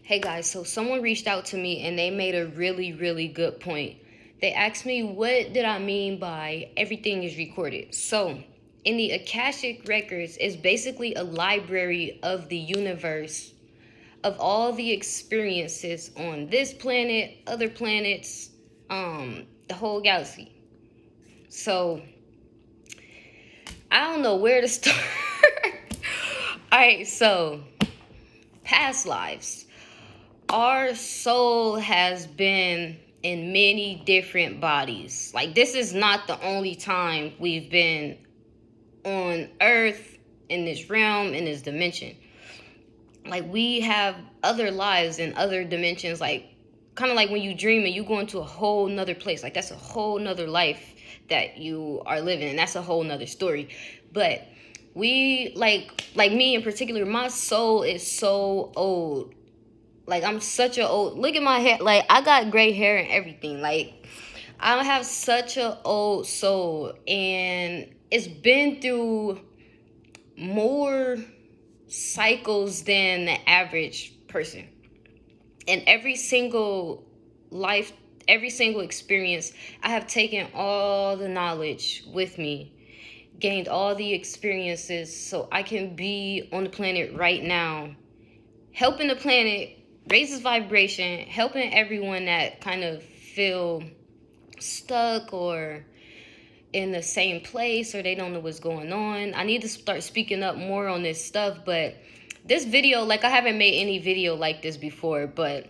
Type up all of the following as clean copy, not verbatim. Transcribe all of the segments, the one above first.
Hey guys, so someone reached out to me and they made a really, really good point. They asked me, what did I mean by everything is recorded? So, in the Akashic Records is basically a library of the universe, of all the experiences on this planet, other planets, the whole galaxy. So, I don't know where to start. Alright, so, past lives. Our soul has been in many different bodies. Like, this is not the only time we've been on Earth, in this realm, in this dimension. Like, we have other lives in other dimensions. Like, kind of like when you dream and you go into a whole nother place. Like, that's a whole nother life that you are living, and that's a whole nother story. But we, like me in particular, my soul is so old. Like, I'm such a old, look at my hair. Like, I got gray hair and everything. Like, I have such a old soul, and it's been through more cycles than the average person. And every single life, every single experience, I have taken all the knowledge with me, gained all the experiences so I can be on the planet right now, helping the planet raise its vibration, helping everyone that kind of feel stuck or in the same place or they don't know what's going on. I need to start speaking up more on this stuff, but this video, like, I haven't made any video like this before, but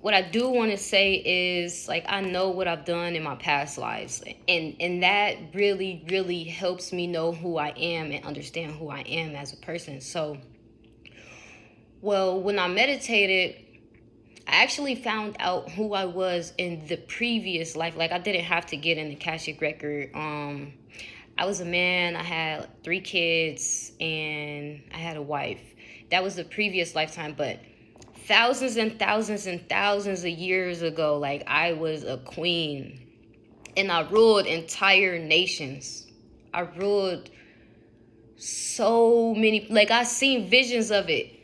what I do want to say is, like, I know what I've done in my past lives, and that really, really helps me know who I am and understand who I am as a person. So, well, when I meditated, I actually found out who I was in the previous life. Like, I didn't have to get an Akashic record. I was a man, I had 3 kids, and I had a wife. That was the previous lifetime, but thousands and thousands and thousands of years ago, like, I was a queen, and I ruled entire nations. I ruled so many, like, I seen visions of it.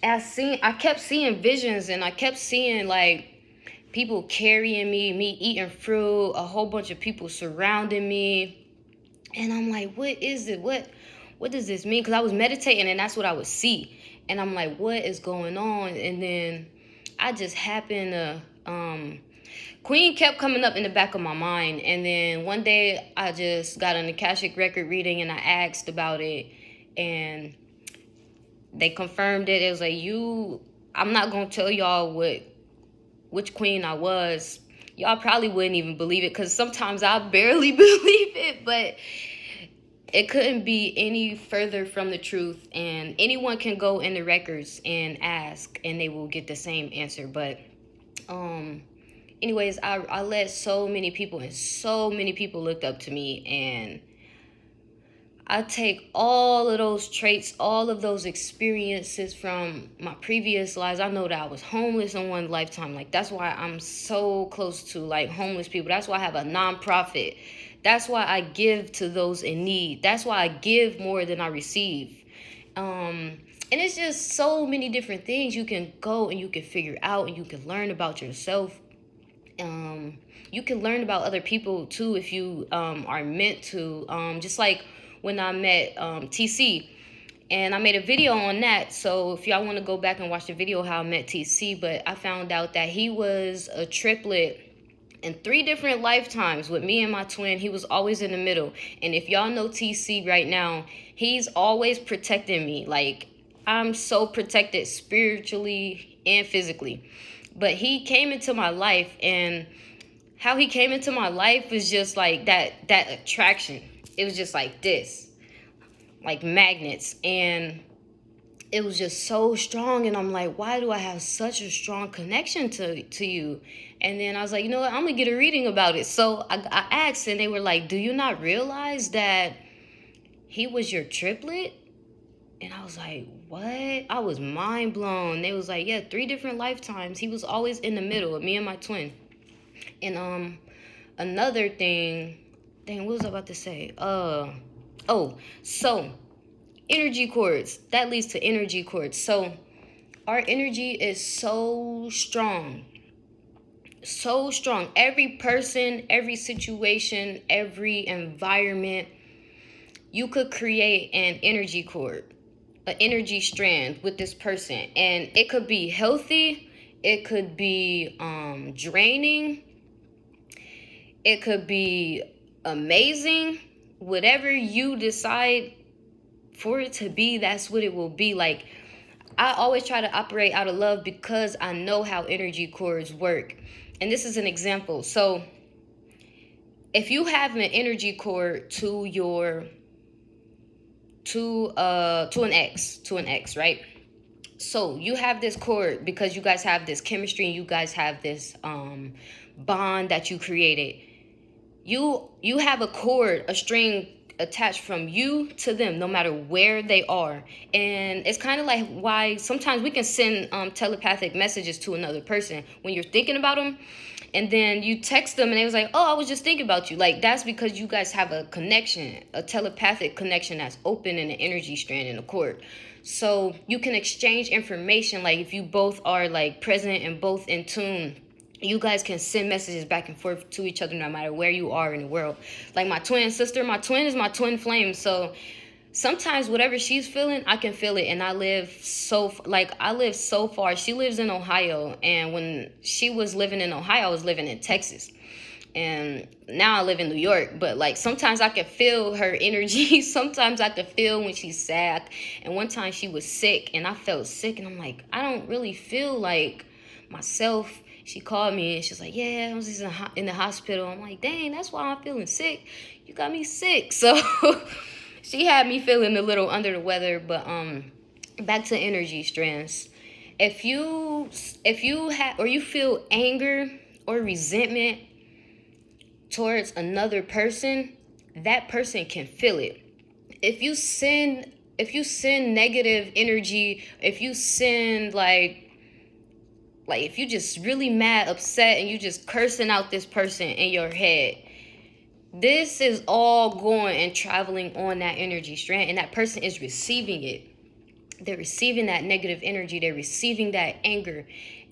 I kept seeing visions, and I kept seeing, like, people carrying me eating fruit, a whole bunch of people surrounding me. And I'm like, what is it? What does this mean? Because I was meditating and that's what I would see. And I'm like, what is going on? And then I just happened to, Queen kept coming up in the back of my mind. And then one day I just got an Akashic record reading and I asked about it. And they confirmed it. It was like, I'm not going to tell y'all which queen I was. Y'all probably wouldn't even believe it, because sometimes I barely believe it, but it couldn't be any further from the truth. And anyone can go in the records and ask, and they will get the same answer. But anyways, I led so many people, and so many people looked up to me, and I take all of those traits, all of those experiences from my previous lives. I know that I was homeless in one lifetime. Like, that's why I'm so close to, like, homeless people. That's why I have a nonprofit. That's why I give to those in need. That's why I give more than I receive. And it's just so many different things you can go and you can figure out, and you can learn about yourself. You can learn about other people too if you are meant to. Just like when I met TC, and I made a video on that. So if y'all want to go back and watch the video how I met TC, but I found out that he was a triplet in 3 different lifetimes with me and my twin. He was always in the middle. And if y'all know TC right now, he's always protecting me. Like, I'm so protected spiritually and physically. But he came into my life, and how he came into my life was just like that attraction. It was just like this, like magnets, and it was just so strong. And I'm like, why do I have such a strong connection to you? And then I was like, you know what, I'm gonna get a reading about it. So I asked, and they were like, do you not realize that he was your triplet? And I was like, what? I was mind blown. They was like, yeah, 3 different lifetimes. He was always in the middle of me and my twin. And another thing, dang, what was I about to say? So energy cords, that leads to energy cords. So Our energy is so strong. So strong. Every person, every situation, every environment, you could create an energy cord, an energy strand with this person. And it could be healthy, it could be draining, it could be amazing. Whatever you decide for it to be, that's what it will be. Like, I always try to operate out of love because I know how energy cords work. And this is an example. So if you have an energy cord to your to an ex, right? So you have this cord because you guys have this chemistry and you guys have this bond that you created. You have a cord, a string attached from you to them, no matter where they are. And it's kind of like why sometimes we can send telepathic messages to another person when you're thinking about them, and then you text them and they was like, oh, I was just thinking about you. Like, that's because you guys have a connection, a telepathic connection that's open in the energy strand in the cord. So you can exchange information. Like, if you both are like present and both in tune, you guys can send messages back and forth to each other no matter where you are in the world. Like my twin sister, my twin is my twin flame. So sometimes whatever she's feeling, I can feel it. And I live so far. She lives in Ohio. And when she was living in Ohio, I was living in Texas. And now I live in New York. But like sometimes I can feel her energy. Sometimes I can feel when she's sad. And one time she was sick and I felt sick. And I'm like, I don't really feel like myself. She called me and she's like, yeah, I was just in the hospital. I'm like, dang, that's why I'm feeling sick. You got me sick. So she had me feeling a little under the weather. But back to energy strands. If you have or you feel anger or resentment towards another person, that person can feel it. If you send negative energy, if you send like if you just really mad, upset, and you just cursing out this person in your head, this is all going and traveling on that energy strand, and that person is receiving it. They're receiving that negative energy. They're receiving that anger.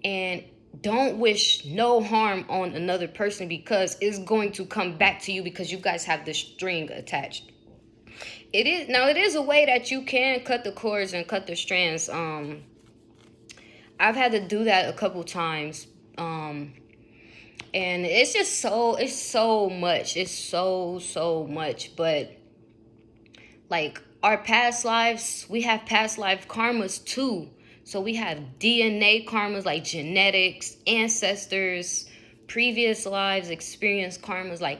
And don't wish no harm on another person because it's going to come back to you because you guys have the string attached. It is a way that you can cut the cords and cut the strands. I've had to do that a couple times. And it's so much. It's so much. But like our past lives, we have past life karmas too. So we have DNA karmas like genetics, ancestors, previous lives, experience karmas, like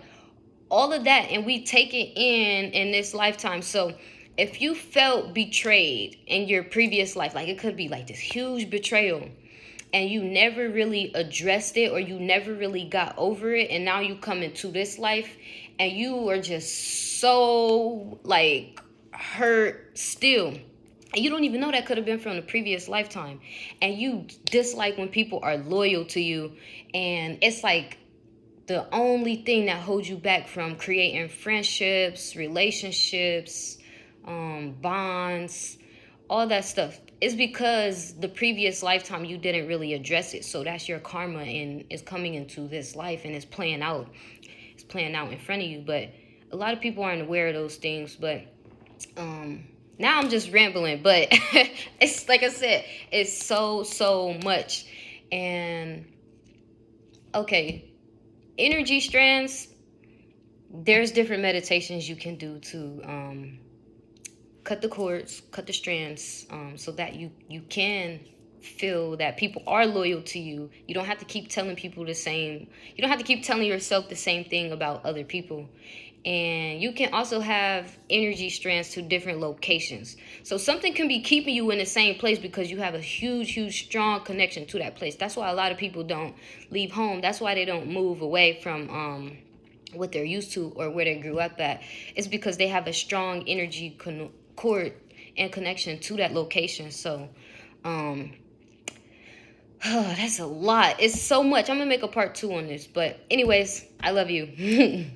all of that. And we take it in this lifetime. So if you felt betrayed in your previous life, like it could be like this huge betrayal and you never really addressed it or you never really got over it, and now you come into this life and you are just so like hurt still, and you don't even know that could have been from the previous lifetime, and you dislike when people are loyal to you, and it's like the only thing that holds you back from creating friendships, relationships, bonds, all that stuff is because the previous lifetime you didn't really address it. So that's your karma, and it's coming into this life and it's playing out. It's playing out in front of you. But a lot of people aren't aware of those things. But now I'm just rambling. But it's like I said, it's so much. And okay, energy strands, there's different meditations you can do to cut the cords, cut the strands, so that you can feel that people are loyal to you. You don't have to keep telling people the same. You don't have to keep telling yourself the same thing about other people. And you can also have energy strands to different locations. So something can be keeping you in the same place because you have a huge, strong connection to that place. That's why a lot of people don't leave home. That's why they don't move away from what they're used to or where they grew up at. It's because they have a strong energy cord and connection to that location. So that's a lot. It's so much. I'm gonna make a part 2 on this, but anyways, I love you.